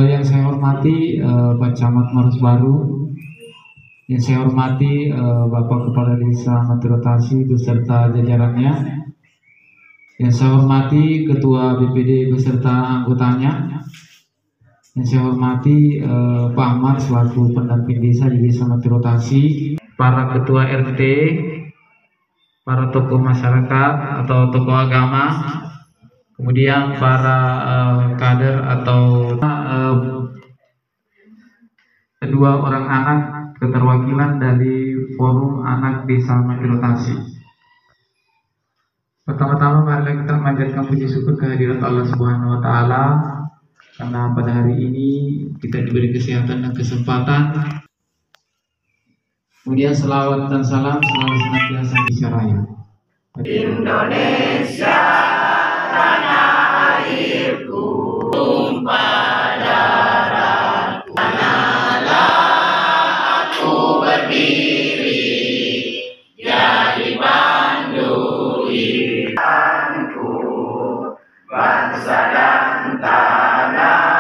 Yang saya hormati Pak Camat Maros Baru, yang saya hormati Bapak Kepala Desa Matirotasi beserta jajarannya, yang saya hormati Ketua BPD beserta anggotanya, yang saya hormati Pak Ahmad selaku pendamping desa di Desa Matirotasi, para Ketua RT, para tokoh masyarakat atau tokoh agama, kemudian para kader atau kedua orang anak keterwakilan dari Forum Anak Desa Matirotasi. Pertama-tama mari kita memanjatkan puji syukur kehadirat Allah Subhanahu wa taala karena pada hari ini kita diberi kesehatan dan kesempatan. Kemudian selawat dan salam selalu senantiasa disertai. Indonesia tanah airku, tumpah darahku, tanahlah aku berdiri jadi pandu hidupku, bangsa dan tanah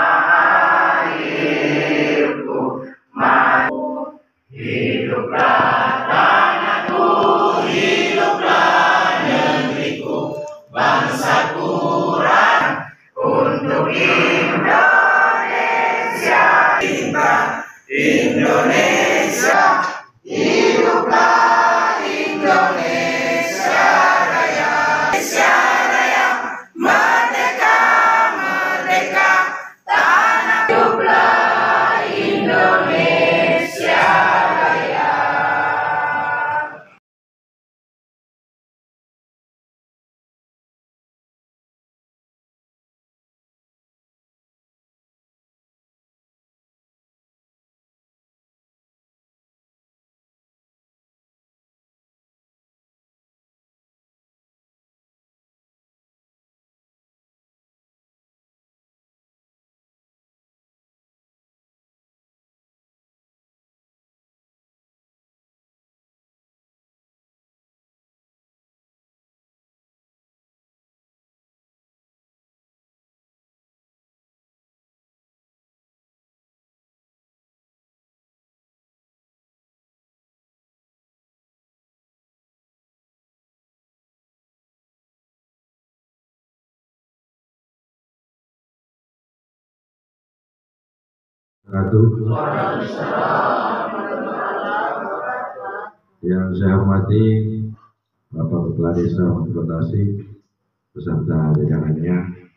airku, maju hiduplah tanahku, hiduplah negeriku, bangsaku raya untuk Indonesia, Indonesia, hiduplah Indonesia Raya, Indonesia Raya, merdeka, merdeka, tanah hiduplah Indonesia Raya. Yang saya hormati Bapak Kepala Desa Matirotasi beserta jajarannya,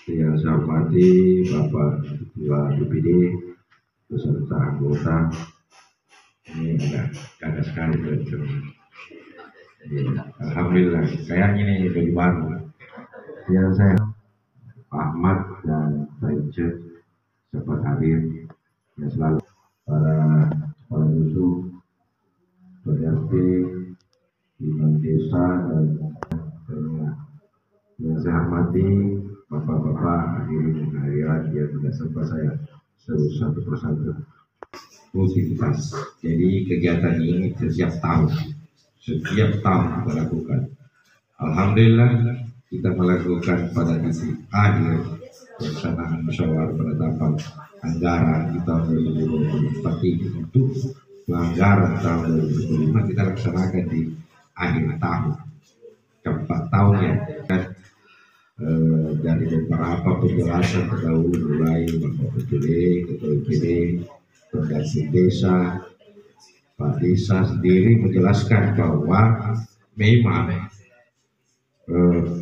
yang saya hormati Bapak Ketua BPD beserta anggota. Ini agak sekali teman. Alhamdulillah, kayaknya ini baju baru. Yang saya Ahmad dan Pak Icet sempat hadir, yang selalu para kepala dusun, RT, imam desa, dan yang saya hormati bapak-bapak hadirin hadirat yang tidak sempat saya seru satu persatu. Rutinitas. Jadi kegiatan ini setiap tahun kita lakukan. Alhamdulillah kita melakukan pada titik akhir pelaksanaan musyawarah penetapan anggaran di tahun 2024 ini untuk anggaran tahun 2025 kita laksanakan di akhir tahun, keempat tahunnya kan. Dari beberapa penjelasan terdahulu mulai Bapak BPD, Ketua BPD, Pendamping Desa, Pak Desa sendiri menjelaskan bahwa memang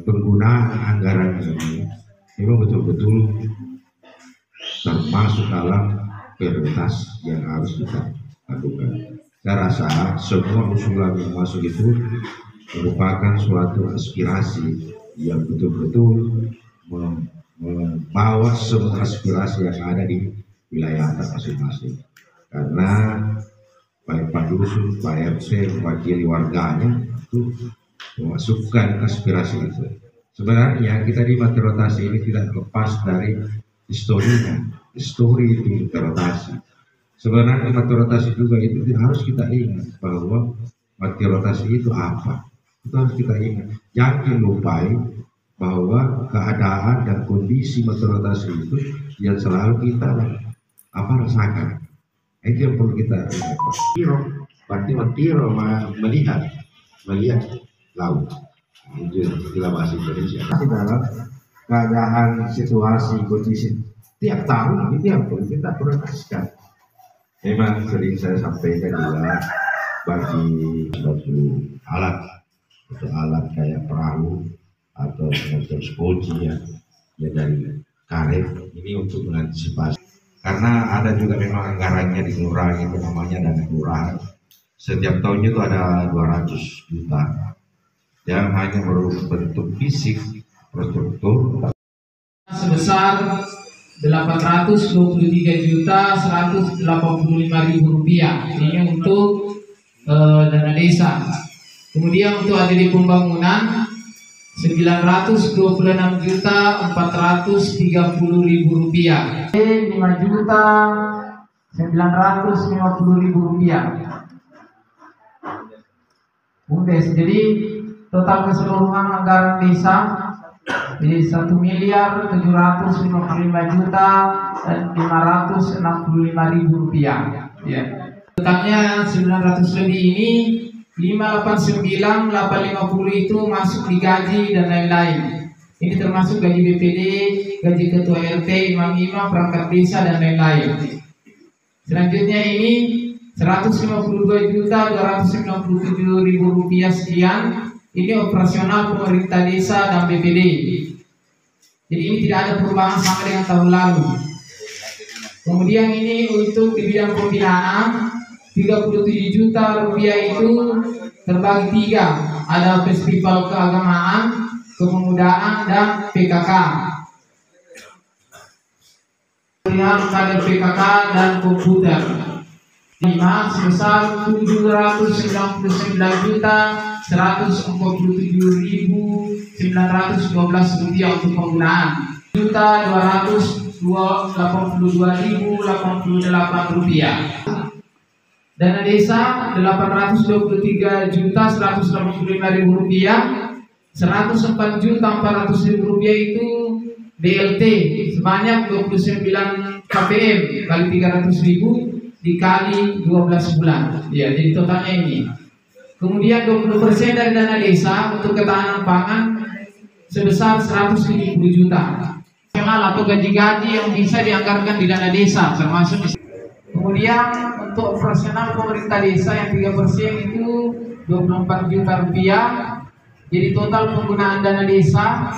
penggunaan anggaran ini memang betul-betul termasuk dalam prioritas yang harus kita lakukan. Saya rasa semua usulan yang masuk itu merupakan suatu aspirasi yang betul-betul membawa semua aspirasi yang ada di wilayah masing-masing. Karena baik Pak Dusun, Pak RT, mewakili warganya itu memasukkan aspirasi itu. Sebenarnya kita di Matirotasi ini tidak lepas dari historinya, histori itu Matirotasi. Sebenarnya Matirotasi juga itu harus kita ingat bahwa Matirotasi itu apa. Itu harus kita ingat. Jangan lupai bahwa keadaan dan kondisi Matirotasi itu yang selalu kita rasakan. Itu yang perlu kita tiro, berarti mentiro melihat laut. Itu istilah bahasa Indonesia. Di dalam keadaan situasi kondisi tiap tahun itu yang perlu kita prioritaskan. Memang sering saya sampaikan juga bagi suatu alat atau alat kayak perahu atau motor skoci ya dari karet ini untuk mengantisipasi, karena ada juga memang anggarannya di kelurahan itu namanya dana kelurahan. Setiap tahunnya itu ada 200 juta yang hanya berbentuk fisik infrastruktur sebesar 823.185.000 rupiah. Ini untuk dana desa. Kemudian untuk ADD pembangunan 926.430.000 rupiah. 5.950.000 rupiah. Bumdes. Jadi total keseluruhan anggaran desa jadi 1.755.565.000 rupiah. Ya. Totalnya 900 lebih ini 589.850 itu masuk di gaji dan lain-lain. Ini termasuk gaji BPD, gaji ketua RT, imam-imam, perangkat desa dan lain-lain. Selanjutnya ini 152.297.000 rupiah sekian. Ini operasional pemerintah desa dan BPD. Jadi ini tidak ada perubahan sama dengan tahun lalu. Kemudian ini untuk di bidang pembinaan 37 juta rupiah itu terbagi 3. Ada festival keagamaan, kepemudaan, dan PKK. Pilihan kader PKK dan komputer 5 sebesar 749.147.912 rupiah untuk penggunaan, 1.282.088 rupiah. Dana desa 823.185.000 rupiah, 104.400.000 rupiah itu DLT sebanyak 29 KPM kali 300.000 dikali 12 bulan. Ya, jadi totalnya ini. Kemudian 20% dari dana desa untuk ketahanan pangan sebesar 170 juta. Atau gaji-gaji yang bisa dianggarkan di dana desa termasuk. Kemudian untuk operasional pemerintah desa yang 3% itu 24 juta rupiah. Jadi total penggunaan dana desa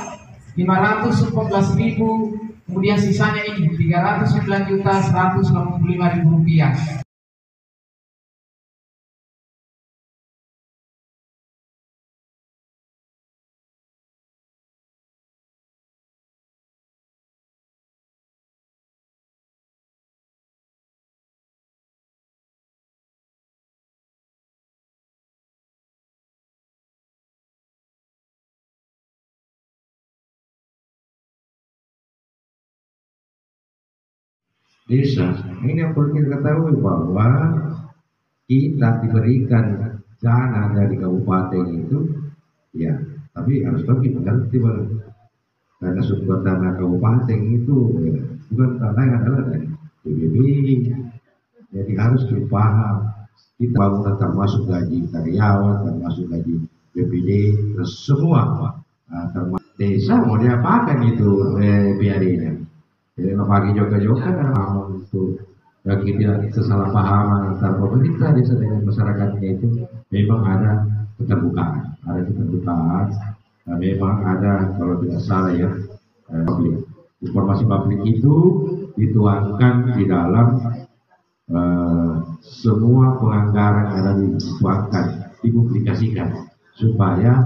514.000. Kemudian sisanya ini 309.185.000 rupiah. desa. Ini yang perlu kita ketahui bahwa kita diberikan dana dari kabupaten itu, ya, tapi harus pergi mengerti bahwa karena sumber dana kabupaten itu ya, bukan tanah yang adalah dari PBB. Jadi harus dipaham kita bangunan termasuk gaji karyawan, termasuk gaji BPD, semua termasuk desa mau diapakan itu biayanya. Jadi pagi juga karena untuk bagi tidak kesalahpahaman antara pemerintah desa dengan masyarakatnya itu memang ada keterbukaan, memang ada kalau tidak salah ya publik. Informasi publik itu dituangkan di dalam semua penganggaran yang ada dituangkan, dipublikasikan supaya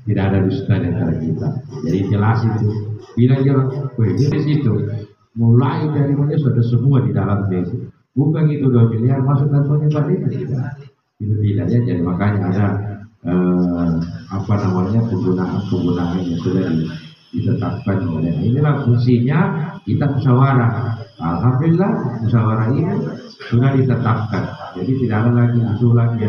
tidak ada dusta di antara kita. Jadi jelas itu, bilang jelas, di situ mulai dari mana sudah semua di dalam desa. Bukan itu 2 miliar masuk kantongnya Pak Desa, tidak. Itu tidak ya. Jadi makanya ada penggunaan yang sudah ditetapkan oleh. Inilah fungsinya kita musyawarah. Alhamdulillah musyawarah ini sudah ditetapkan. Jadi tidak ada lagi usulan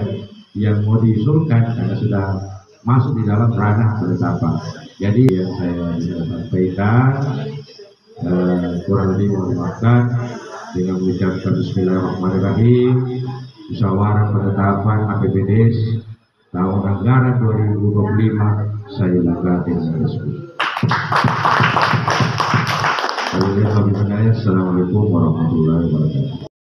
yang mau diusulkan karena sudah masuk di dalam ranah penetapan. Jadi yang saya sampaikan Kurang lebih mohon maafkan. Dengan mengucapkan Bismillahirrahmanirrahim, musyawarah penetapan APBDes tahun anggaran 2025 saya buka dengan resmi. Assalamualaikum warahmatullahi wabarakatuh.